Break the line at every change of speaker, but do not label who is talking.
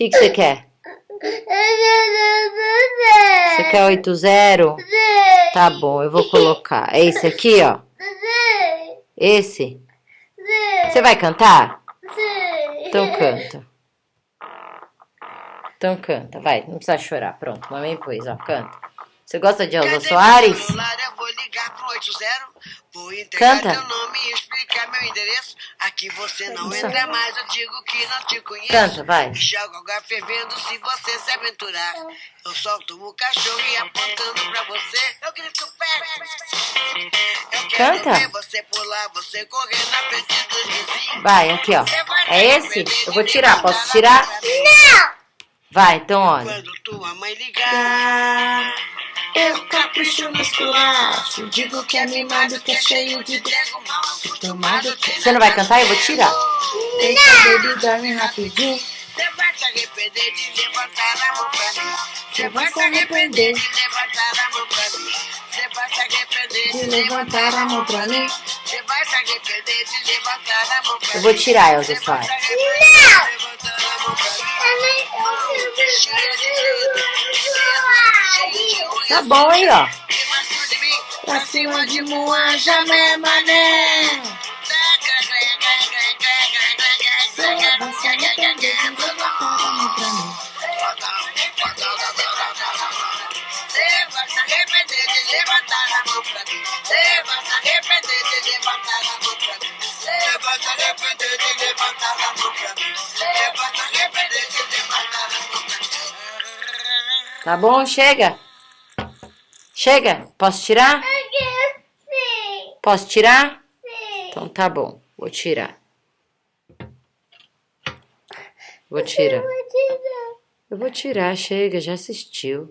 que você quer? Você quer 80? Tá bom, eu vou colocar. É esse aqui, ó. Esse? Você vai cantar? Então canta. Então canta, vai. Não precisa chorar. Pronto, mamãe pôs, ó. Canta. Você gosta de Elza Soares?
Vou entregar
Canta.
teu nome e explicar meu endereço. Aqui você não entra mais, eu digo que não te conheço.
Canta, vai.
Joga água fervendo se você se aventurar. Eu solto o cachorro e apontando pra você. Eu grito pé. Eu quero
Canta.
ver você pular, você correr na frente dos vizinhos.
Vai, aqui, ó. É esse? Eu vou tirar. Posso tirar?
Não!
Vai, então olha.
Quando tua mãe ligar, eu capricho no esculacho. Digo que é mimado, que é cheio de dedo mal. Tomado que
Você não vai cantar? Eu vou tirar.
Não!
Dorme rapidinho.
você vai se arrepender de levantar a mão pra mim.
Você vai se arrepender
De levantar a mão pra mim. Você vai se arrepender
de levantar a mão pra mim.
Você vai se arrepender de levantar a mão pra mim.
Eu vou tirar, Elza Soares. Tá bom aí, ó.
Pra cima de Moa, Jamé, Mané. Você vai se arrepender de levantar a mão pra mim. Você vai se arrepender de levantar a mão pra mim. Você vai se arrepender de levantar a mão pra mim. Você vai se arrepender de levantar a mão pra mim.
Tá bom? Chega. Chega. Posso tirar?
Sim!
Posso tirar?
Sim!
Então tá bom. Vou tirar. Vou tirar. Eu vou tirar. Chega. Já assistiu.